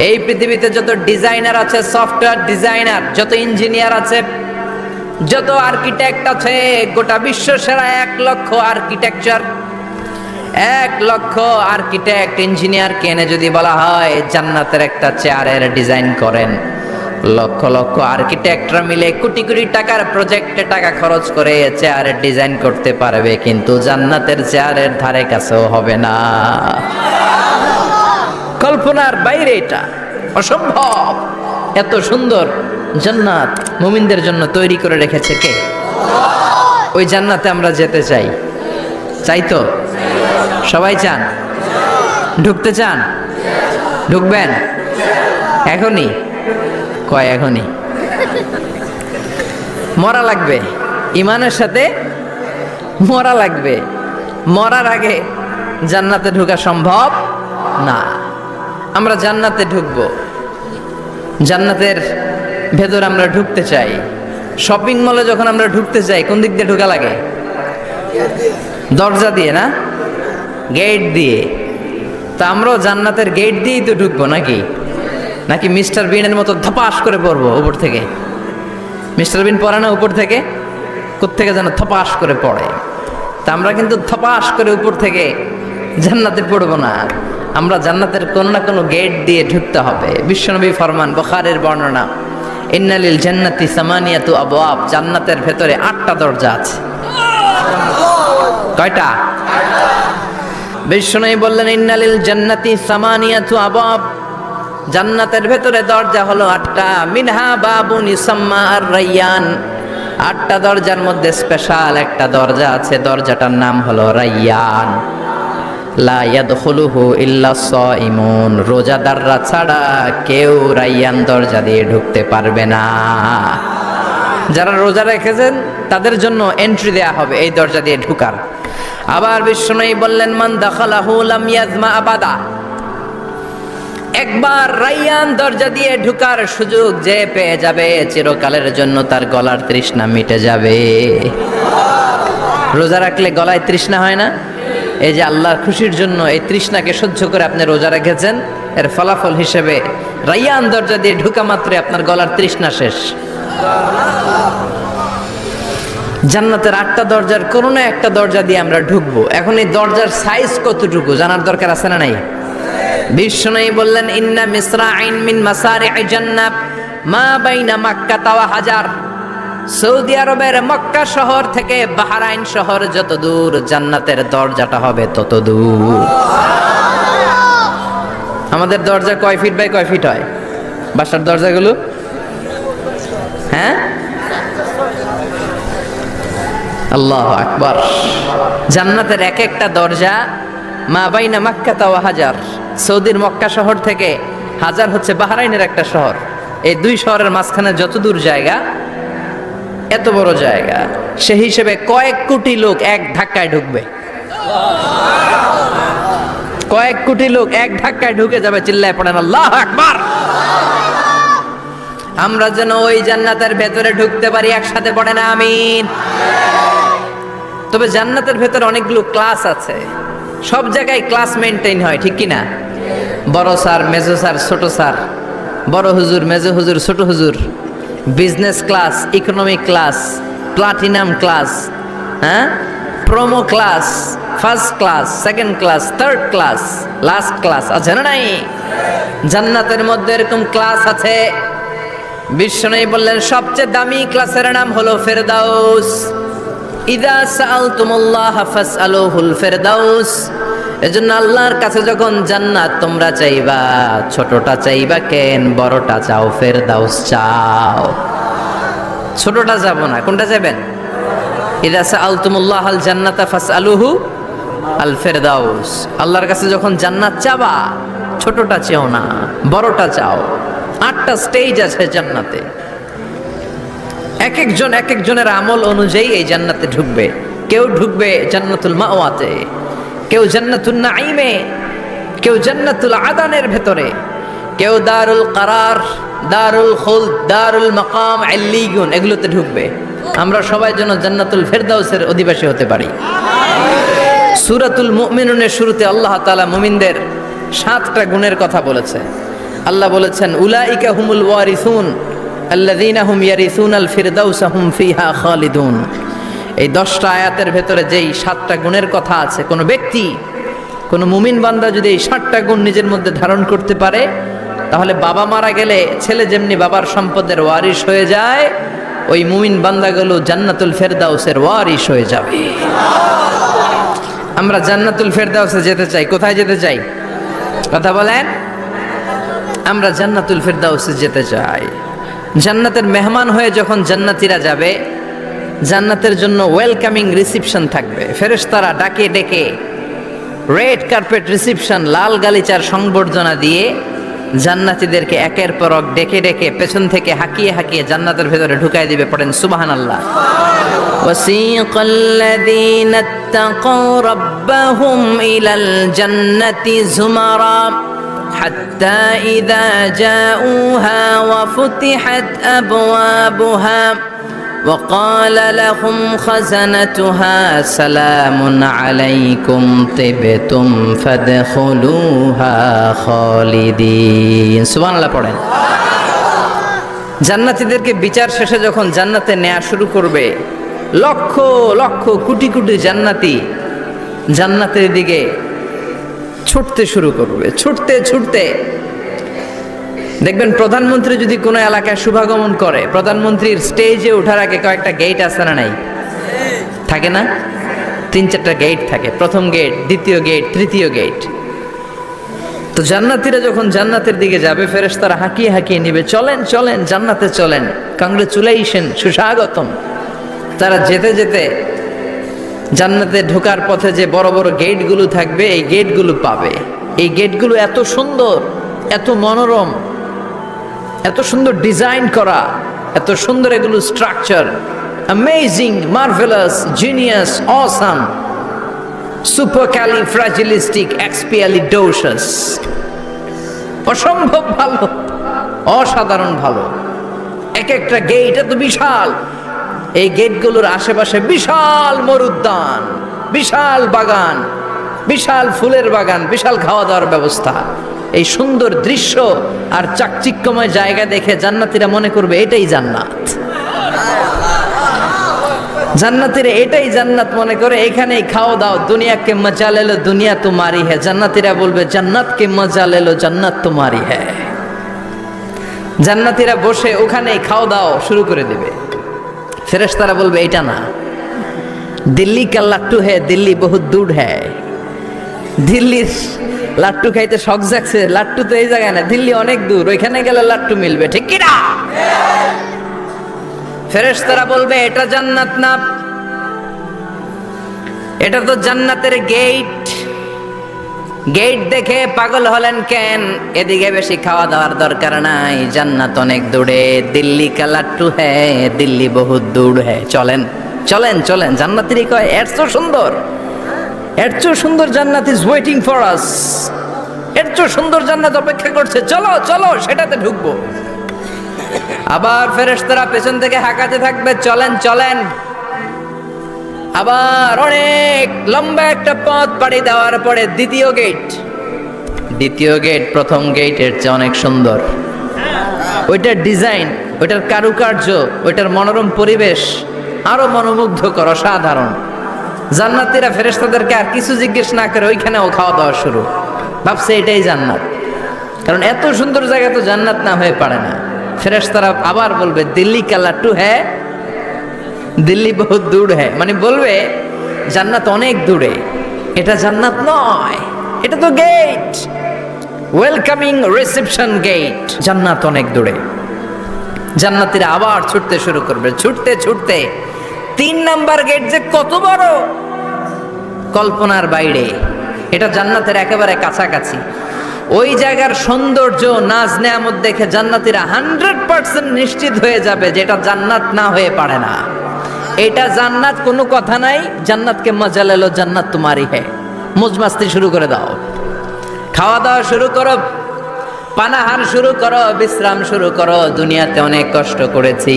এই পৃথিবীতে যত ডিজাইনার আছে, সফটওয়্যার ডিজাইনার, যত ইঞ্জিনিয়ার আছে, যত আর্কিটেক্ট আছে, গোটা বিশ্ব সেরা 1 লক্ষ আর্কিটেকচার, 1 লক্ষ আর্কিটেক্ট ইঞ্জিনিয়ার কেনে যদি বলা হয় জান্নাতের একটা চেয়ারের ডিজাইন করেন, লক্ষ লক্ষ আর্কিটেক্টরা মিলে কোটি কোটি টাকার প্রজেক্টে টাকা খরচ করে চেয়ারের ডিজাইন করতে পারবে, কিন্তু জান্নাতের চেয়ারের ধারে কাছেও হবে না। কল্পনার বাইরে, এটা অসম্ভব। এত সুন্দর জান্নাত মুমিনদের জন্য তৈরি করে রেখেছে কে? ওই জান্নাতে আমরা যেতে চাই। চাই তো? সবাই চান? ঢুকতে চান? ঢুকবেন এখনই? কয় এখনই? মরা লাগবে, ইমানের সাথে মরা লাগবে। মরার আগে জান্নাতে ঢোকা সম্ভব না। আমরা জান্নাতে ঢুকবো, জান্নাতের ভেতর আমরা ঢুকতে চাই। শপিং মলে যখন আমরা ঢুকতে চাই কোন দিক দিয়ে ঢোকা লাগে? দরজা দিয়ে না, গেট দিয়ে। তা আমরাও জান্নাতের গেট দিয়েই তো ঢুকবো নাকি? নাকি মিস্টার বিনের মতো ধপাস করে পড়বো উপর থেকে? মিস্টার বিন পড়ে না উপর থেকে? কোত্থেকে যেন ধপাস করে পড়ে। তা আমরা কিন্তু ধপাস করে উপর থেকে জান্নাতে পড়বো না, আমরা জান্নাতের কোনো না কোনো গেট দিয়ে ঢুকতে হবে। বিশ্বনবী ফরমান, বুখারীর বর্ণনা, ইন্নালিল জান্নাতি সামানিয়াতু আবওয়াব, জান্নাতের ভেতরে 8টা দরজা আছে। কয়টা? বিশ্বনবী বললেন, ইন্নালিল জান্নাতি সামানিয়াতু আবওয়াব, জান্নাতের ভেতরে দরজা হলো 8টা। মিনহা বাবুন ইউসাম্মা আর-রায়্যান, 8টা দরজার মধ্যে স্পেশাল একটা দরজা আছে, দরজাটার নাম হলো রায়্যান। লা ইয়াদখুলুহু ইল্লা সাইমুন, রোজাদাররা ছাড়া কেউ রায়্যান দরজা দিয়ে ঢুকতে পারবে না। যারা রোজা রেখেছেন তাদের জন্য এন্ট্রি দেয়া হবে এই দরজা দিয়ে ঢুকার। আবার বিশ্বনবী বললেন, মান দাখালাহু লাম ইয়াজমা আবাদা, একবার রায়্যান দরজা দিয়ে ঢুকার সুযোগ যে পেয়ে যাবে, চিরকালের জন্য তার গলার তৃষ্ণা মিটে যাবে। রোজা রাখলে গলায় তৃষ্ণা হয় না? এই যে আল্লাহর খুশির জন্য এই তৃষ্ণাকে সহ্য করে আপনি রোজা রেখেছেন, এর ফলাফল হিসেবে রায়্যান দরজা দিয়ে ঢুকা মাত্রই আপনার গলার তৃষ্ণা শেষ। জান্নাতের 8টা দরজার কোনো না একটা দরজা দিয়ে আমরা ঢুকবো। এখন এই দরজার সাইজ কতটুকু জানার দরকার আছে না নাই? বিশ্বনবী বললেন, ইন্না মিসরাইন মিন মাসারি'i জান্নাত মা বাইনা মাক্কা ওয়া হাজার, সৌদি আরবের মক্কা শহর থেকে বাহরাইন শহর যত দূর, জান্নাতের দরজাটা হবে তত দূর। আমাদের দরজা কয় ফিট বাই কয় ফিট হয় বাসার দরজাগুলো? হ্যাঁ, আল্লাহু আকবার। জান্নাতের এক একটা দরজা মা বাইনা মাক্কা ওয়া হাজার, সৌদির মক্কা শহর থেকে হাজার হচ্ছে বাহরাইনের একটা শহর। এই 2 শহরের মাঝখানে যত দূর জায়গা, এত বড় জায়গা, সেই হিসেবে কয়েক কোটি লোক এক ধাক্কায় ঢুকবে। কয়েক কোটি লোক এক ধাক্কায় ঢুকে যাবে। চিল্লায় পড়েন আল্লাহু আকবার। আমরা যেন ওই জান্নাতের ভেতরে ঢুকতে পারি, একসাথে পড়েন আমিন। তবে জান্নাতের ভেতরে অনেকগুলো ক্লাস আছে, সব জায়গায় ক্লাস মেনটেইন হয়, ঠিক কি না? বড় স্যার, মেজো স্যার, ছোট স্যার, বড় হুজুর, মেজো হুজুর, ছোট হুজুর, business class, economic class, platinum class, হ্যাঁ, promo class, first class, second class, third class, last class আছে না নাই? জান্নাতের মধ্যে এরকম ক্লাস আছে। বিশ্বনবী বললেন, সবচেয়ে দামি ক্লাসের নাম হলো ফেরদাউস। ইযা সাআলতুমুল্লাহ ফাসআলুহুল ফেরদাউস, এজন্য আল্লাহর কাছে যখন জান্নাত তোমরা চাইবা, ছোটটা চাইবা কেন, বড়টা চাও, ফেরদাউস চাও। ছোটটা যাবো না, কোনটা যাবেন? ইযা সাআলতুমুল্লাহ আল জান্নাতা ফাসআলুহু আল ফেরদাউস, আল্লাহর কাছে যখন জান্নাত চাবা ছোটটা চাও না, বড়টা চাও। 8টা স্টেজ আছে জান্নাতে, এক একজনের আমল অনুযায়ী এই জান্নাতে ঢুকবে। কেউ ঢুকবে জান্নাতুল মাওয়াতে, কেউ জান্নাতুল নাঈমে, কেউ জান্নাতুল আদানের ভেতরে, কেউ দারুল কারার, দারুল খুলদ, দারুল মাকাম, আল্লিগুন, এগুলোতে ঢুকবে। আমরা সবাই যেন জান্নাতুল ফেরদাউসের অধিবাসী হতে পারি। সূরাতুল মুমিনুনের শুরুতে আল্লাহ তাআলা মুমিনদের 7টা গুণের কথা বলেছে। আল্লাহ বলেছেন উলাইকা হুমুল ওয়ারিসুন আল্লাযীনা হুম ইয়ারিসুনাল ফিরদাউসা হুম ফিহা খালিদুন। এই 10টা আয়াতের ভেতরে যেই 7টা গুণের কথা আছে, কোনো ব্যক্তি, কোনো মুমিন বান্দা যদি এই 7টা গুণ নিজের মধ্যে ধারণ করতে পারে, তাহলে বাবা মারা গেলে ছেলে যেমনি বাবার সম্পদের ওয়ারিশ হয়ে যায়, ওই মুমিন বান্দাগুলো জান্নাতুল ফেরদাউসের ওয়ারিশ হয়ে যাবে। আমরা জান্নাতুল ফেরদাউসে যেতে চাই। কোথায় যেতে চাই? কথা বলেন। আমরা জান্নাতুল ফেরদাউসে যেতে চাই। জান্নাতের মেহমান হয়ে যখন জান্নাতীরা যাবে, জান্নাতের জন্য ওয়েলকামিং রিসিপশন থাকবে। ফেরেশতারা ডাকে ডেকে রেড কার্পেট রিসিপশন, লাল গালিচার সংবর্ধনা দিয়ে জান্নাতীদেরকে একের পর এক ডেকে ডেকে পেছন থেকে হাঁকিয়ে হাঁকিয়ে জান্নাতের ভেতরে ঢুকাই দিবে। পড়েন সুবহানাল্লাহ। ওয়াসিকাল্লাযীনা ইত্তাকাউ রাব্বাহুম ইলাল জান্নাতি যুমারা হাত্তা ইযা জাউহা ওয়া ফুতিহাত আবওয়াবুহা وقال لهم خزنتها سلام عليكم طبتم فادخلوها خالدين। সুবহানাল্লাহ পড়েন। জান্নাতীদেরকে বিচার শেষে যখন জান্নাতে নেওয়া শুরু করবে, লক্ষ লক্ষ কোটি কোটি জান্নাতি জান্নাতের দিকে ছুটতে শুরু করবে। ছুটতে ছুটতে দেখবেন প্রধানমন্ত্রী যদি কোনো এলাকায় শুভাগমন করে, প্রধানমন্ত্রীর স্টেজে ওঠার আগে কয়েকটা গেট আছে না নাই? থাকে না? 3-4টা গেট থাকে। প্রথম গেট, দ্বিতীয় গেট, তৃতীয় গেট। তো জান্নাতীরা যখন জান্নাতের দিকে যাবে, ফেরেশতারা হাঁকিয়ে হাঁকিয়ে নিবে, চলেন চলেন জান্নাতে চলেন, কংগ্রেচুলেশন, সুস্বাগতম। তারা যেতে যেতে জান্নাতে ঢোকার পথে যে বড় বড় গেটগুলো থাকবে, এই গেটগুলো পাবে। এই গেটগুলো এত সুন্দর, এত মনোরম, এত সুন্দর ডিজাইন করা, এত সুন্দর এগুলো structure, amazing, marvellous, genius, awesome, supercalifragilisticexpialidocious, অসম্ভব ভালো, অসাধারণ ভালো। এক একটা গেট এত বিশাল। এই গেটগুলোর আশেপাশে বিশাল মরুদ্যান, বিশাল বাগান, বিশাল ফুলের বাগান, বিশাল খাওয়া দাওয়ার ব্যবস্থা। এই সুন্দর দৃশ্য আর চাকচিক্যময় জায়গা দেখে জান্নাতীরা মনে করবে এটাই জান্নাত। জান্নাতীরা এটাই জান্নাত মনে করে, এখানেই খাও দাও। দুনিয়া কে মজা লেলো দুনিয়া তোমারি হ্যায়। জান্নাতীরা বলবে জান্নাত কে মজা লেলো জান্নাত তোমারি হ্যায়। জান্নাতীরা বসে ওখানেই খাও দাও শুরু করে দেবে। ফেরেশতারা বলবে এটা না, দিল্লি কা লাট্টু হ্যায়, দিল্লি বহুত দূর হ্যায়। দিল্লির লাট্টু খাইতে শখ জাগছে, লাট্টু তো এই জায়গায় না, দিল্লি অনেক দূর, ওইখানে গেলে লাট্টু মিলবে, ঠিক কি না? ফেরেশতারা বলবে এটা জান্নাত না, এটা তো জান্নাতের গেট। গেট দেখে পাগল হলেন কেন? এদিকে বেশি খাওয়া দাওয়ার দরকার নাই, জান্নাত অনেক দূরে। দিল্লি কা লাট্টু হ্যায়, দিল্লি বহুত দূর হ্যায়। চলেন চলেন চলেন। জান্নাতেরই কয় এর তো সুন্দর, এর চেয়ে সুন্দর জান্নাত ইজ ওয়েটিং ফর আস। এর চেয়ে সুন্দর জান্নাত অপেক্ষা করছে, চলো চলো সেটাতে ঢুকবো। আবার ফেরেশতারা পেছন থেকে হাঁকাতে থাকবে, চলেন চলেন। আবার অনেক লম্বা একটা পথ পাড়ি দেওয়ার পরে দ্বিতীয় গেট। দ্বিতীয় গেট প্রথম গেটের চেয়ে অনেক সুন্দর। ওইটার ডিজাইন, ওইটার কারুকার্য, ওইটার মনোরম পরিবেশ আরো মনোমুগ্ধকর, অসাধারণ। জান্নাতীরা ফেরেশতাদেরকে আর কিছু জিজ্ঞেস না করে ওইখানেও খাওয়া দাওয়া শুরু। ভাবছে এটাই জান্নাত, কারণ এত সুন্দর জায়গা তো জান্নাত না হয়ে পারে না। ফেরেশতারা আবার বলবে দিল্লি কা লাট্টু হ্যায়, দিল্লি বহুত দূর হ্যায়। মানে বলবে জান্নাত অনেক দূরে, এটা জান্নাত নয়, এটা তো গেট, ওয়েলকামিং রিসেপশন গেট। জান্নাত অনেক দূরে। জান্নাতীরা আবার ছুটতে শুরু করবে। ছুটতে ছুটতে 3 নাম্বার গেট যে কত বড়, কল্পনার বাইরে। এটা জান্নাতের একেবারে কাছাকাছি। ওই জায়গার সৌন্দর্য, নাজ নেয়ামত দেখে জান্নাতীরা 100% নিশ্চিত হয়ে যাবে যে এটা জান্নাত না হয়ে পারে না। এটা জান্নাত, কোনো কথা নাই। জান্নাতকে মজা লেলো জান্নাত তোমারি হ্যায়। মौज মাস্তি শুরু করে দাও, খাওয়া দাওয়া শুরু করো, পানাহার শুরু করো, বিশ্রাম শুরু করো। দুনিয়াতে অনেক কষ্ট করেছি,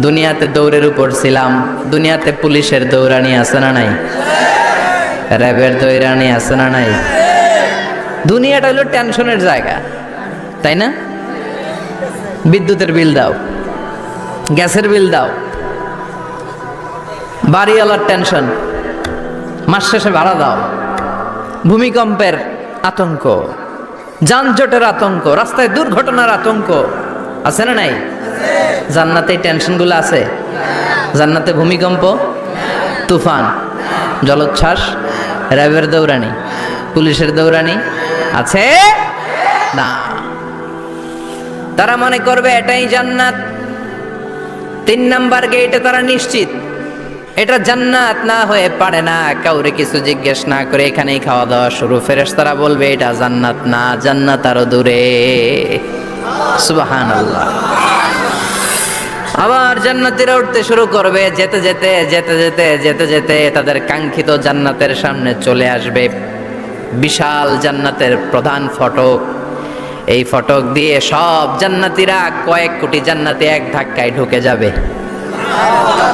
দুনিয়াতে দৌড়ের উপর ছিলাম, দুনিয়াতে পুলিশের দৌড়ানি আছে না নাই, র্যাবের দৌড়ানি আছে না নাই। দুনিয়াটা হলো টেনশনের জায়গা। তাই না? বিদ্যুতের বিল দাও, গ্যাসের বিল দাও, বাড়িওয়ালার টেনশন, মাস শেষে ভাড়া দাও, ভূমিকম্পের আতঙ্ক, যানজটের আতঙ্ক, রাস্তায় দুর্ঘটনার আতঙ্ক আছে না নাই? জান্নাতে এই টেনশনগুলো আছে? জান্নাতে ভূমিকম্প, তুফান, জলোচ্ছ্বাস, র্যাবের দৌড়ানি, পুলিশের দৌড়ানি আছে না। তারা মনে করবে এটাই জান্নাত। 3 নাম্বার গেটে তারা নিশ্চিত এটা জান্নাত না হয়ে পারে না। কাউরে কিছু জিজ্ঞেস না করে এখানেই খাওয়া দাওয়া শুরু। ফেরেশতারা বলবে এটা জান্নাত না, জান্নাত আরো দূরে। সুবহানাল্লাহ। আবার জান্নাতীরা উঠতে শুরু করবে। যেতে যেতে যেতে যেতে যেতে যেতে তাদের কাঙ্ক্ষিত জান্নাতের সামনে চলে আসবে। বিশাল জান্নাতের প্রধান ফটক। এই ফটক দিয়ে সব জান্নাতীরা, কয়েক কোটি জান্নাতি এক ধাক্কায় ঢুকে যাবে।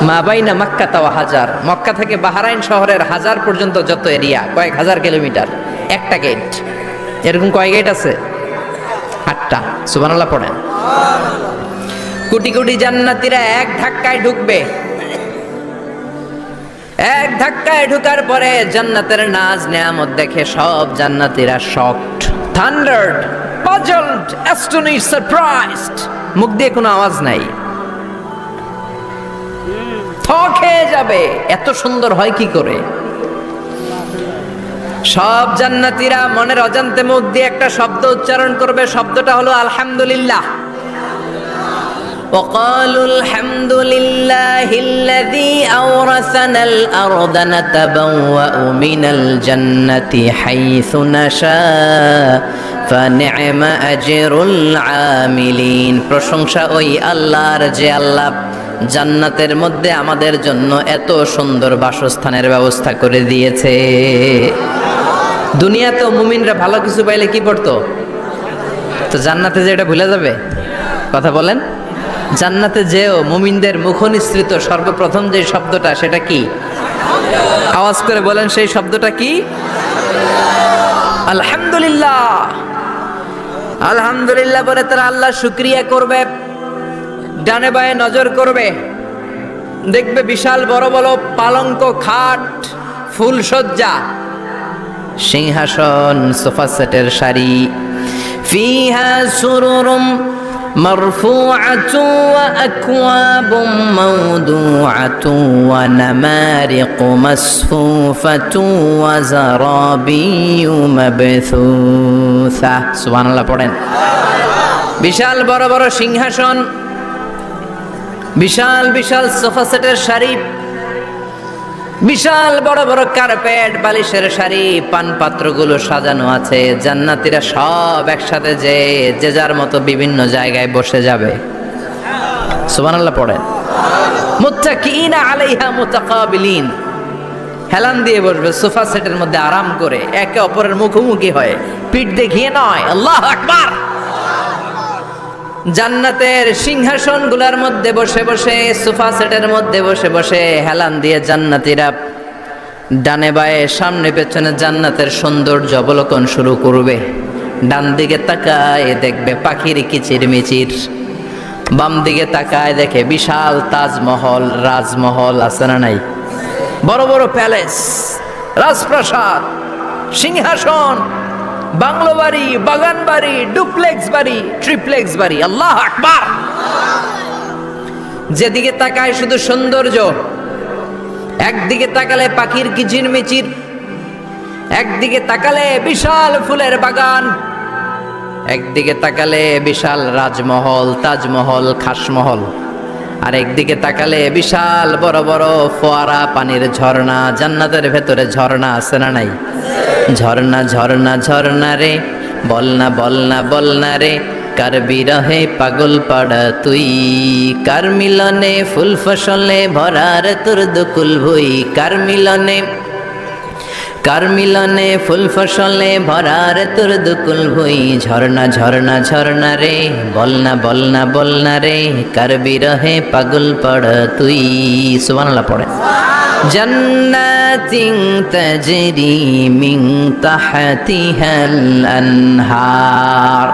মা বাইনা মক্কা ওয়া হাজার, মক্কা থেকে বাহরাইন শহরের হাজার পর্যন্ত যত এরিয়া, কয়েক হাজার কিলোমিটার, একটা গেট। এরকম কয় গেট আছে? 8টা। সুবহানাল্লাহ পড়েন। কোটি কোটি জান্নাতীরা এক ধাক্কায় ঢুকবে। এক ধাক্কায় ঢুকার পরে জান্নাতের নাজ নেয়ামত দেখে সব জান্নাতীরা শকড, থান্ডার্ড, পাজলড, অ্যাস্টনিশড, সারপ্রাইজড। মুখ দিয়ে কোনো আওয়াজ নাই, থক হয়ে যাবে। এত সুন্দর হয় কি করে? সব জান্নাতীরা মনের অজান্তে মুখ দিয়ে একটা শব্দ উচ্চারণ করবে। শব্দটা হলো আলহামদুলিল্লাহ। وقالوا الحمد لله الذي أورثنا الأرض نتبوأ من الجنة حيث نشاء فنعم أجر العاملين। প্রশংসা ওই আল্লাহর যে আল্লাহ জান্নাতের মধ্যে আমাদের জন্য এত সুন্দর বাসস্থানের ব্যবস্থা করে দিয়েছে। দুনিয়াতে মুমিনরা ভালো কিছু পাইলে কি পড়তো? তো জান্নাতে যে এটা ভুলে যাবে? কথা বলেন। জান্নাতে যেও মুমিনদের মুখনিসৃত সর্বপ্রথম যে শব্দটা, সেটা কি? আওয়াজ করে বলেন, সেই শব্দটা কি? আলহামদুলিল্লাহ। আলহামদুলিল্লাহ বলে তারা আল্লাহ শুকরিয়া করবে। ডানে বায়ে নজর করবে, দেখবে বিশাল বড় বড় পালঙ্ক, খাট, ফুলসজ্জা, সিংহাসন, সোফা সেটের সারি। ফিহা সুরুরুম মারফুআতু ওয়া আকওয়াবুম মাওদুআতু ওয়া নামারিকু মাসফুফাতু ওয়া যারাবিয়্যু মাবথুসা। সুবহানাল্লাহ পড়েন। বিশাল বড় বড় সিংহাসন, বিশাল বিশাল সোফা সেটের সারি, বিশাল বড় বড় কার্পেট, বালিশের সারি, পানপাত্রগুলো সাজানো আছে। জান্নাতীরা সব একসাথে যে যার মতো বিভিন্ন জায়গায় বসে যাবে। সুবহানাল্লাহ পড়েন। মুত্তাকিইনা আলাইহা মুতাকাবিলিন, হেলান দিয়ে বসবে সোফা সেটের মধ্যে আরাম করে, একে অপরের মুখোমুখি হয়ে, পিঠ দেখিয়ে নয়। আল্লাহু আকবার। জান্নাতের সিংহাসন গুলার মধ্যে বসে বসে, সোফা সেটের মধ্যে বসে বসে হেলান দিয়ে জান্নাতীরা ডানে বায়ে সামনে পেছনে জান্নাতের সৌন্দর্য অবলোকন শুরু করবে। ডান দিকে তাকায় দেখবে পাখির কিচির মিচির, বাম দিকে তাকায় দেখে বিশাল তাজমহল, রাজমহল আছে না নাই? বড় বড় প্যালেস, রাজপ্রাসাদ, সিংহাসন, বাংলো বাড়ি, বাগান বাড়ি, ডুপ্লেক্স বাড়ি, ট্রিপ্লেক্স বাড়ি। আল্লাহু আকবার। যেদিকে তাকায় শুধু সৌন্দর্য। একদিকে তাকালে পাখির কিচিরমিচির, একদিকে তাকালে বিশাল ফুলের বাগান, একদিকে তাকালে বিশাল রাজমহল, তাজমহল, খাসমহল, আর একদিকে তাকালে বিশাল বড় বড় ফোয়ারা, পানির ঝর্ণা। জান্নাতের ভেতরে ঝর্ণা আছে না নাই? ঝর্ণা ঝর্ণা ঝর্ণা রে, বলনা বলনা বলনা রে, কার বিরহে পাগল পাড়া তুই, কার মিলনে ফুল ফসলে ভরার তোর দুকুল ভুই, কার মিলনে, কার মিলনে ফুল ফসলে ভরার তোর দুকুল ভুই। ঝর্ণা ঝর্ণা ঝর্ণা রে, বলনা বলনা বলনা রে, কার বিরহে পাগল পাড়া তুই। সুবহানাল্লাহ পড়ে। জান্নাতিন তাজরি মিন তাহতিহাল আনহার,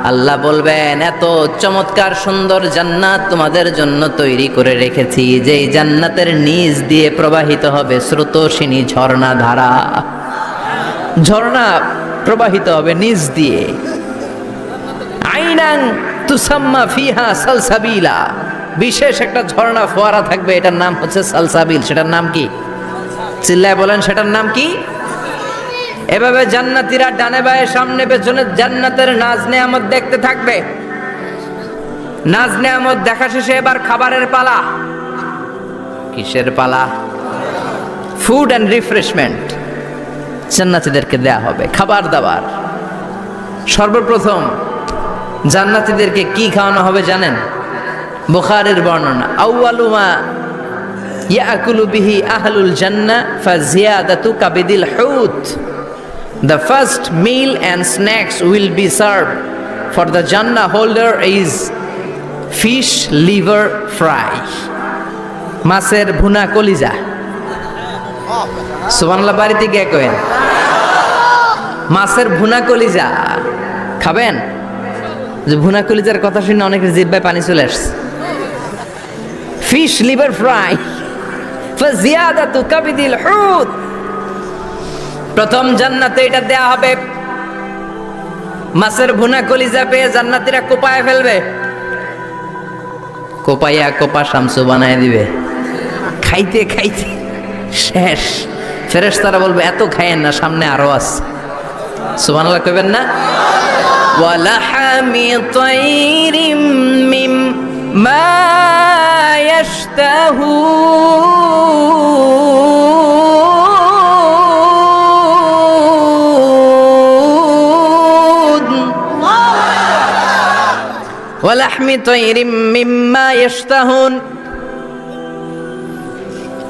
আল্লাহ বলবেন, এত চমৎকার সুন্দর জান্নাত তোমাদের জন্য তৈরি করে রেখেছি, যেই জান্নাতের নিচ দিয়ে প্রবাহিত হবে স্রোতস্বিনী ঝর্ণা ধারা। ঝর্ণা প্রবাহিত হবে নিচ দিয়ে। আইনান তুসাম্মা ফিহা সালসাবিলা, বিশেষ একটা ঝর্ণা ফোয়ারা থাকবে, এটার নাম হচ্ছে সালসাবিল। সেটার নাম কি? চিল্লায় বলেন, সেটার নাম কি? এভাবে জান্নাতীরা ডানে বায়ে সামনে পেছনে জান্নাতের নাজ নেয়ামত দেখতে থাকবে। নাজ নেয়ামত দেখা শেষে এবার খাবারের পালা। কিসের পালা? ফুড অ্যান্ড রিফ্রেশমেন্ট জান্নাতীদেরকে দেয়া হবে, খাবার দাবার। সর্বপ্রথম জান্নাতীদেরকে কি খাওয়ানো হবে জানেন? বুখারীর বর্ণনা, আউয়ালু মা ইয়াকুলু বিহি আহলুল জান্নাহ ফাজিয়াদাতু কাবিদিল হুত। The first meal and snacks will be served for the Jannah holder is fish liver fry. মাছের ভুনা কলিজা। সুবহানাল্লাহ, বাড়িতে গিয়ে কইন মাছের ভুনা কলিজা খাবেন। যে ভুনা কলিজার কথা শুনে অনেকের জিহ্বায় পানি চলে আসছে। ফিশ লিভার ফ্রাই ফাজিয়াদাতু কাবিদিল হুত। প্রথম জান্নাতে এটা দেয়া হবে। মাছের ভুনা কলিজা পেয়ে জান্নাতীরা কোপায় ফেলবে, কোপাইয়া কোপা শামসু বানায় দিবে। খাইতে খাইতে শেষ। ফেরেশতারা বলবে, এত খায়েন না, সামনে আরো আছে। সুবহানাল্লাহ কইবেন না? ওয়ালাহামি তাইরিম মিম্মা ইয়াশতাহুন ওয়ালাহমি তাইরিম মিম্মা ইয়াশতাহুন।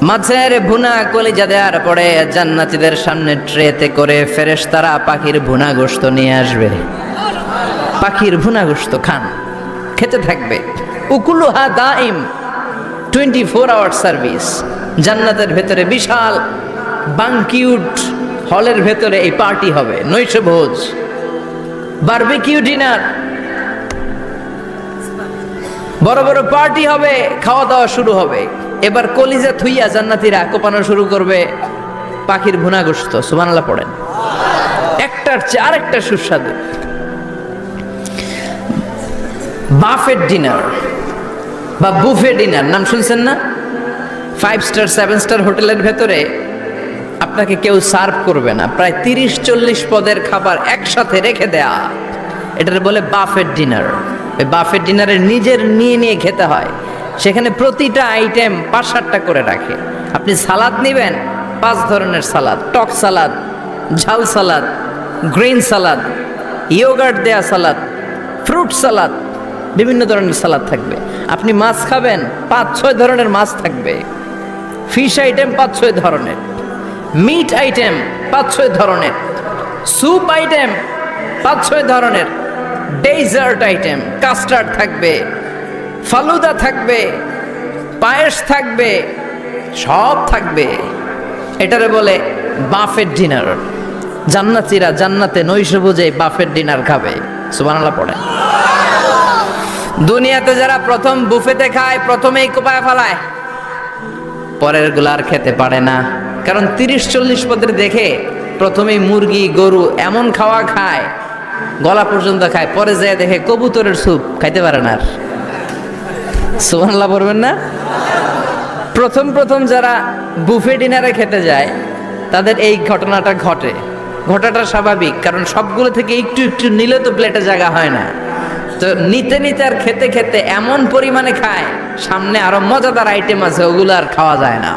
মাছের ভুনা কলিজা দেওয়ার পরে জান্নাতীদের সামনে ট্রেতে করে ফেরেশতারা পাখির ভুনা গোশত নিয়ে আসবে। পাখির ভুনা গোশত খান, খেতে থাকবে। উকুলুহা দাইম, 24 আওয়ার সার্ভিস। জান্নাতের ভেতরে বিশাল বানকিউট হলের ভেতরে এই পার্টি হবে, নৈশভোজ, বারবিকিউ ডিনার, বড় বড় পার্টি হবে, খাওয়া দাওয়া শুরু হবে। এবার কলিজা থুইয়া জান্নাতীরা কোপানো শুরু করবে পাখির ভুনা গোশত। সুবহানাল্লাহ পড়েন। একটার চেয়ে আরেকটা সুস্বাদু। বাফেট ডিনার বা বুফে ডিনার নাম শুনছেন না? 5 স্টার 7 স্টার হোটেলের ভেতরে আপনাকে কেউ সার্ভ করবে না, প্রায় 30-40 পদের খাবার একসাথে রেখে দেয়া, এটার বলে বাফেট ডিনার। ওই বাফেট ডিনারে নিজের নিয়ে নিয়ে খেতে হয়। সেখানে প্রতিটা আইটেম 5-7টা করে রাখে। আপনি সালাদ নেবেন, 5 ধরনের সালাদ, টক সালাদ, ঝাল সালাদ, গ্রিন সালাদ, ইয়োগার্ট দেয়া সালাদ, ফ্রুট সালাদ, বিভিন্ন ধরনের সালাদ থাকবে। আপনি মাছ খাবেন, 5-6 ধরনের মাছ থাকবে। ফিশ আইটেম 5-6 ধরনের, মিট আইটেম 5-6 ধরনের, স্যুপ আইটেম 5-6 ধরনের, ডেজার্ট আইটেম, কাস্টার্ড থাকবে, ফালুদা থাকবে, পায়েস থাকবে, সব থাকবে। এটারে বলে বাফেট ডিনার। জান্নাতীরা জান্নাতে নৈশভোজে বাফেট ডিনার খাবে। সুবহানাল্লাহ পড়ে। দুনিয়াতে যারা প্রথম বুফেতে খায়, প্রথমেই কোপায় ফেলায়, পরের গুলার খেতে পারে না। কারণ 30-40 পদের দেখে প্রথমেই মুরগি গরু এমন খাওয়া খায়, গলা পর্যন্ত খায়, পরে যায় দেখে কবুতরের স্যুপ খাইতে পারে না। আর সুবহানাল্লাহ পড়বেন না? প্রথম প্রথম যারা বুফে ডিনারে খেতে যায় তাদের এই ঘটনাটা ঘটে। ঘটাটা স্বাভাবিক, কারণ সবগুলো থেকে একটু একটু নিলে তো প্লেটে জায়গা হয় না। তো নিতে নিতে আর খেতে খেতে এমন পরিমাণে খায়, সামনে আরো মজাদার আইটেম আছে, ওগুলো আর খাওয়া যায় না।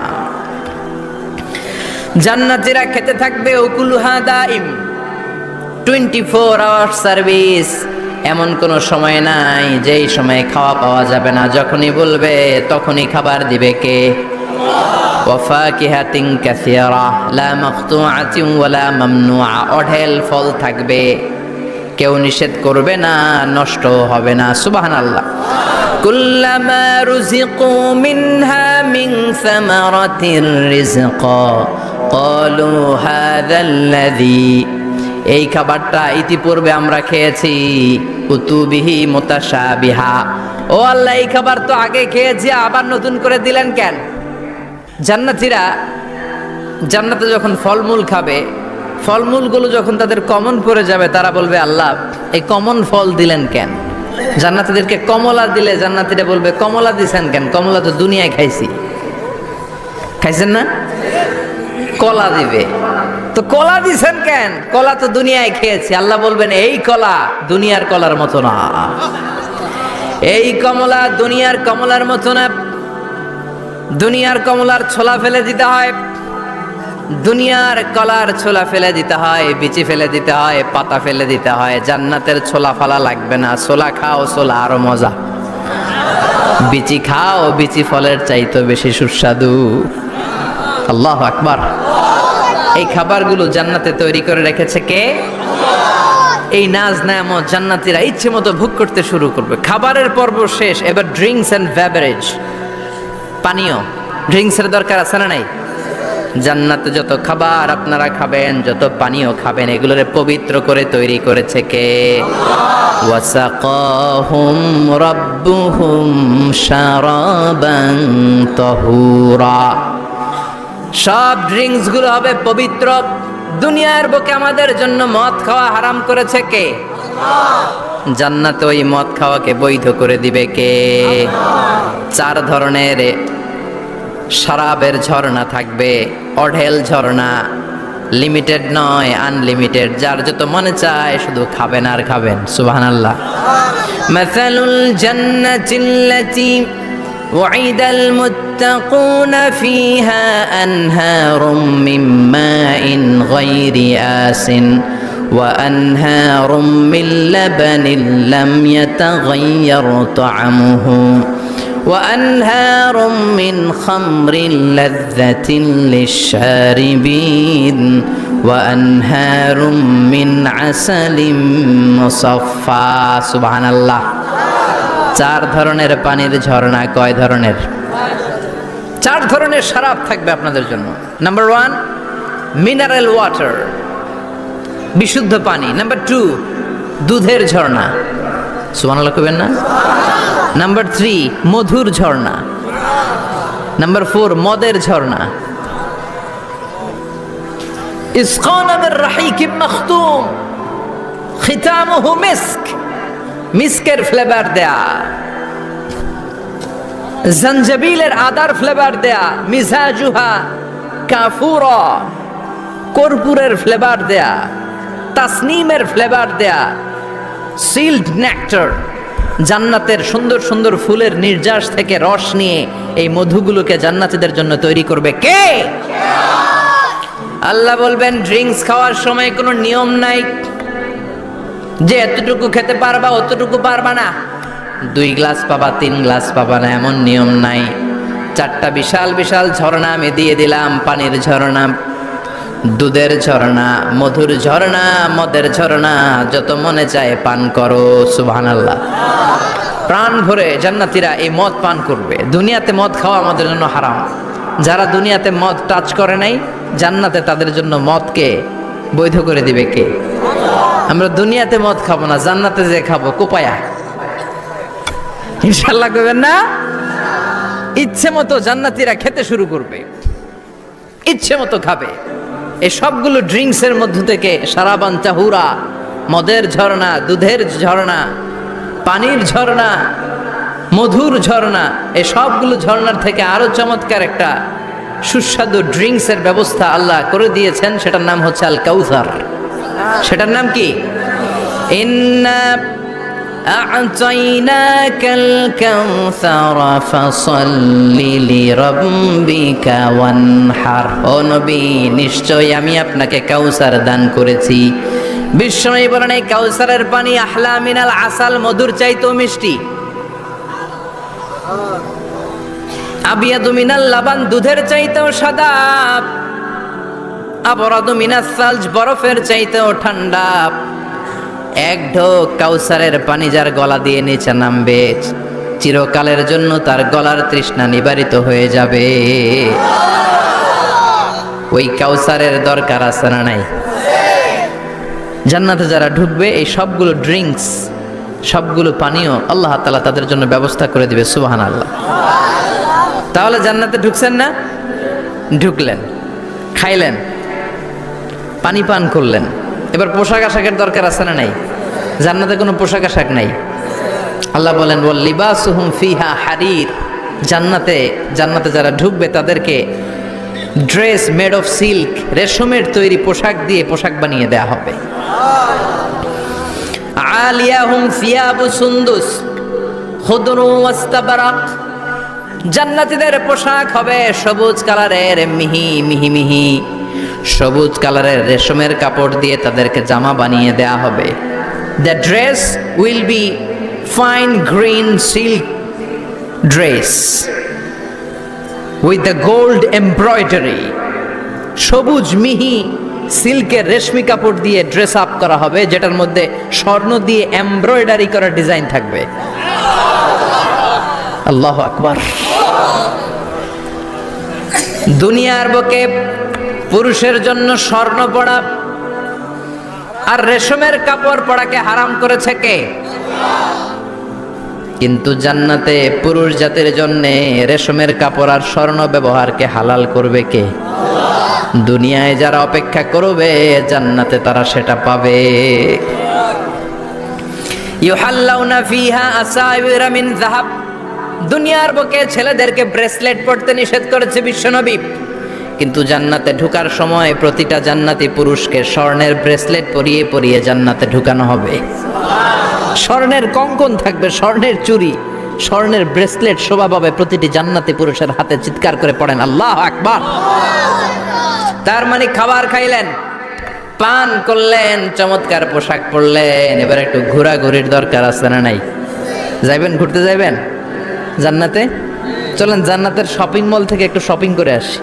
জান্নাতীরা খেতে থাকবে উকুলুহা দাইম, 24 আওয়ার সার্ভিস। এমন কোনো সময় নাই যেই সময়ে খাওয়া পাওয়া যাবে না। যখনই বলবে তখনই খাবার দিবে কে? ওয়াফাকিহাতিন কাসীরা লা মাকতুআতিন ওয়ালা মামনুআ। অঢেল ফল থাকবে, কেউ নিষেধ করবে না, নষ্ট হবে না। সুবহানাল্লাহ। কুল্লামা রুজিকু মিনহা মিন সামারাতির রিজকা ক্বালু হাযাল্লাযী এই খাবারটা ইতিপূর্বে আমরা খেয়েছি, কুতুবিহি মুতাশাবিহা। ও আল্লাহ, এই খাবার তো আগে খেয়েছি, আবার নতুন করে দিলেন কেন? জান্নাতীরা জান্নাতে যখন ফলমূল খাবে, ফলমূলগুলো যখন তাদের কমন পড়ে যাবে, তারা বলবে আল্লাহ এই কমন ফল দিলেন কেন? জান্নাতীদেরকে কমলা দিলে জান্নাতীরা বলবে কমলা দিছেন কেন? কমলা তো দুনিয়ায় খাইছি। খাইছেন না? কলা দিবে, তো কলা দিছেন কেন? কলা তো দুনিয়ায় খেয়েছি। আল্লাহ বলবেন এই কলা দুনিয়ার কলার মতো না, এই কমলা দুনিয়ার কমলার মতো না। দুনিয়ার কমলার ছোলা ফেলে দিতে হয়, দুনিয়ার কলার ছোলা ফেলে দিতে হয়, বিচি ফেলে দিতে হয়, পাতা ফেলে দিতে হয়। জান্নাতের ছোলা ফালা লাগবে না, ছোলা খাও, ছোলা আরো মজা। বিচি খাও, বিচি ফলের চাইতো বেশি সুস্বাদু। আল্লাহু আকবার। এই খাবারগুলো জান্নাতে তৈরি করে রেখেছে কে? এই নাজ নেয়ামত জান্নাতীরা ইচ্ছে মতো ভোগ করতে শুরু করবে। খাবারের পর্ব শেষ, এবার ড্রিঙ্কস এন্ড বেভারেজ, পানীয়। ড্রিঙ্কসের দরকার আছে না নাই? জান্নাতে যত খাবার আপনারা খাবেন, যত পানীয় খাবেন, এগুলোরে পবিত্র করে তৈরি করেছে কে? ওয়াসাকাহুম রাব্বুহুম শারাবান তাহুরা। সব ড্রিঙ্কস গুলো হবে পবিত্র। দুনিয়ার বুকে আমাদের জন্য মদ খাওয়া হারাম করেছে কে? জান্নাতে ওই মদ খাওয়াকে বৈধ করে দিবে কে? 4 ধরনের শরাবের ঝর্ণা থাকবে, অঢেল ঝর্ণা, লিমিটেড নয়, আনলিমিটেড। যার যত মনে চায় শুধু খাবেন আর খাবেন। সুবহানাল্লাহ। মাসালুল জান্নাতিল্লাতী ওয়াইদাল মুত্তাকুনা ফিহা আনহারুম মিন মাইন গায়রি আসিন ওয়া আনহারুম মিন লাবানিন লাম ইয়াতাগায়্যার তা'আমুহু وأنهار من خمر لذة للشاربين وأنهار من عسل مصفى سبحان الله 4 ধরনের পানির ঝর্ণা। কয় ধরনের? 4 ধরনের শরাব থাকবে আপনাদের জন্য। নাম্বার 1 মিনারেল ওয়াটার, বিশুদ্ধ পানি। নাম্বার 2 দুধের ঝর্ণা। সুবহানাল্লাহ কইবেন না? নাম্বার 3 মধুর ঝর্ণা। নাম্বার 4 মদের ঝর্ণা। ইসকানা মির রাহিকিম মাখতুম খিতামুহু মিস্ক, মিস্কের ফ্লেভার দেয়া, জঞ্জাবিলের আদার ফ্লেভার দেয়া, মিজাজুহা কাফুরা, কর্পূরের ফ্লেভার দেয়া, তাসনিমের ফ্লেভার দেয়া, সিল্ড নেক্টার, জান্নাতের সুন্দর সুন্দর ফুলের নির্যাস থেকে রস নিয়ে এই মধুগুলোকে জান্নাতীদের জন্য তৈরি করবে কে? আল্লাহ বলবেন ড্রিঙ্কস খাওয়ার সময় কোনো নিয়ম নাই যে এতটুকু খেতে পারবা অতটুকু পারবা না, 2 গ্লাস পাবা 3 গ্লাস পাবা না, এমন নিয়ম নাই। 4টা বিশাল বিশাল ঝর্ণা আমি দিয়ে দিলাম, পানির ঝর্ণা, দুধের ঝর্ণা, মধুর ঝর্ণা, মদের ঝর্ণা, যত মনে চায় পান করো। সুবহানাল্লাহ। প্রাণ ভরে জান্নাতীরা এই মদ পান করবে। দুনিয়াতে মদ খাওয়া আমাদের জন্য হারাম। যারা দুনিয়াতে মদ টাচ করে নাই, জান্নাতে তাদের জন্য মদকে বৈধ করে দিবে কে? আমরা দুনিয়াতে মদ খাবো না, জান্নাতে যে খাবো কোপায়া। ইনশাআল্লাহ কইবেন না? ইচ্ছে মতো জান্নাতীরা খেতে শুরু করবে, ইচ্ছে মতো খাবে। এই সবগুলো ড্রিঙ্কসের মধ্য থেকে শারাবান তাহুরা, মদের ঝর্ণা, দুধের ঝর্ণা, পানির ঝর্ণা, মধুর ঝর্ণা, এই সবগুলো ঝর্ণার থেকে আরো চমৎকার একটা সুস্বাদু ড্রিঙ্কসের ব্যবস্থা আল্লাহ করে দিয়েছেন। সেটার নাম হচ্ছে আল কাউসার। সেটার নাম কি? ইন্না আ'তাইনাকাল কাউসার ফাসাল্লি লিরাব্বিকা ওয়ানহার। ও নবী, নিশ্চয়ই আমি আপনাকে কাউসার দান করেছি। বিশ্বনবী বলেন এই কাউসারের পানি আহলা মিনাল আসাল, মধুর চাইতেও মিষ্টি। আবিয়াদু মিনাল লাবান, দুধের চাইতেও সাদা। আবরাদু মিনাস সালজ, বরফের চাইতেও ঠান্ডা। এক ঢোক কাউসারের পানি যার গলা দিয়ে নিচে নামবে, চিরকালের জন্য তার গলার তৃষ্ণা নিবারিত হয়ে যাবে। ওই কাউসারের দরকার আছে না নাই? জান্নাতে যারা ঢুকবে এই সবগুলো ড্রিঙ্কস, সবগুলো পানীয় আল্লাহ তাআলা তাদের জন্য ব্যবস্থা করে দিবে। সুবহানাল্লাহ। তাহলে জান্নাতে ঢুকছেন না? ঢুকলেন, খাইলেন, পানি পান করলেন, এবার পোশাক আশাকের দরকার আছে না নাই? জান্নাতে কোনো পোশাক আশাক নাই। আল্লাহ বলেন ওয়াল লিবাসুহুম ফিহা হারির, জান্নাতে যারা ঢুকবে তাদেরকে ড্রেস মেড অফ সিল্ক, রেশমের তৈরি পোশাক দিয়ে পোশাক বানিয়ে দেয়া হবে। আলিয়াহুম সিয়াবু সুন্দুস খুদরু ওয়াস্তাবরাক, জান্নাতীদের পোশাক হবে সবুজ কালারের, মিহি মিহি মিহি সবুজ কালারের রেশমের কাপড় দিয়ে তাদেরকে জামা বানিয়ে দেয়া হবে। The dress will be fine green silk dress with the gold embroidery, সবুজ মিহি সিল্কের রেশমি কাপড় দিয়ে ড্রেস আপ করা হবে, যেটার মধ্যে স্বর্ণ দিয়ে এমব্রয়ডারি করা ডিজাইন থাকবে। আল্লাহু আকবার। দুনিয়ার বুকে পুরুষের জন্য স্বর্ণ পরা আর রেশমের কাপড় পরাকে হারাম করেছে কে? কিন্তু জান্নাতে পুরুষ জাতির জন্য রেশমের কাপড় আর স্বর্ণ ব্যবহারকে হালাল করবে কে? দুনিয়ায় যারা অপেক্ষা করবে জান্নাতে তারা সেটা পাবে। ইউহাল্লাউনা ফিহা আসাইরা মিন যাহাব, দুনিয়ার বুকে ছেলেদেরকে ব্রেসলেট পরতে নিষেধ করেছে বিশ্বনবী, কিন্তু জান্নাতে ঢোকার সময় প্রতিটা জান্নাতি পুরুষকে স্বর্ণের ব্রেসলেট পরিয়ে পরিয়ে জান্নাতে ঢুকানো হবে। স্বর্ণের কঙ্কন থাকবে, স্বর্ণের চুড়ি, স্বর্ণের ব্রেসলেট শোভা পাবে প্রতিটি জান্নাতি পুরুষের হাতে। চিৎকার করে পড়েন আল্লাহু আকবার। তার মানে খাবার খাইলেন, পান করলেন, চমৎকার পোশাক পরলেন, এবার একটু ঘোরাঘুরির দরকার আছে না নাই? যাইবেন, ঘুরতে যাইবেন জান্নাতে? চলেন জান্নাতের শপিং মল থেকে একটু শপিং করে আসি।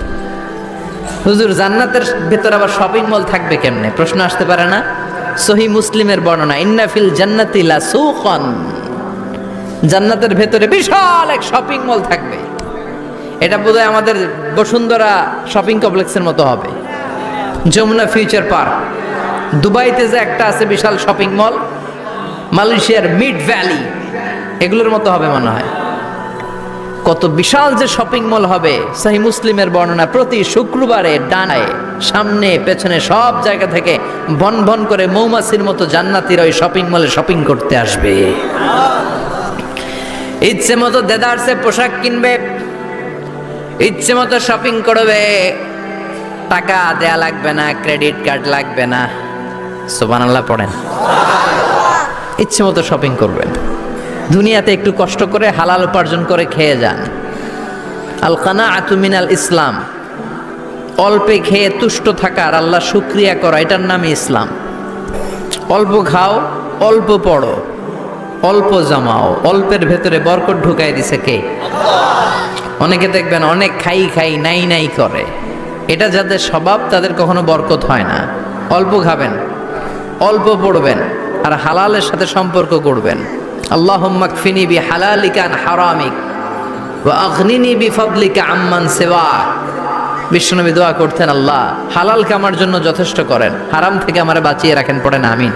হুজুর জান্নাতের ভেতর আবার শপিং মল থাকবে কেমনে? প্রশ্ন আসতে পারে না? সহিহ মুসলিমের বর্ণনা, ইন্না ফিল জান্নাতি লাসুকান, জান্নাতের ভেতরে বিশাল এক শপিং মল থাকবে। এটা বোধহয় আমাদের বসুন্ধরা শপিং কমপ্লেক্সের মতো হবে, যমুনা ফিউচার পার্ক। দুবাইতে যে একটা আছে বিশাল শপিং মল, মালয়েশিয়ার মিড ভ্যালি, এগুলোর মতো হবে মনে হয়। কত বিশাল যে শপিং মল হবে! সহিহ মুসলিমের বর্ণনা, প্রতি শুক্রবারে ডানায় সামনে পেছনে সব জায়গা থেকে ভন ভন করে মৌমাছির মতো জান্নাতীরা ওই শপিং মলে শপিং করতে আসবে। ইচ্ছে মতো দেদারসে পোশাক কিনবে, ইচ্ছে মতো শপিং করবে, টাকা দেয়া লাগবে না, ক্রেডিট কার্ড লাগবে না। সুবহানাল্লাহ পড়েন। ইচ্ছে মতো শপিং করবেন। দুনিয়াতে একটু কষ্ট করে হালাল উপার্জন করে খেয়ে যান। আল কানাআতু মিনাল ইসলাম, অল্পে খেয়ে তুষ্ট থাকা আর আল্লাহ শুকরিয়া করা, এটার নামই ইসলাম। অল্প খাও, অল্প পড়ো, অল্প জমাও, অল্পের ভেতরে বরকত ঢুকাই দিছে কে? অনেকে দেখবেন অনেক খাই খাই নাই নাই করে, এটা যাদের স্বভাব তাদের কখনো বরকত হয় না। অল্প খাবেন, অল্প পড়বেন আর হালালের সাথে সম্পর্ক করবেন। আল্লাহুম্মা কফিনি বিহালালিকা আন হারামিক ওয়া আগনিনি বিফাদলিকা আম্মান সিওয়াক। বিশ্বনবী দোয়া করতেন, আল্লাহ হালাল কামার জন্য যথেষ্ট করেন, হারাম থেকে আমারে বাঁচিয়ে রাখেন। পড়েন আমিন।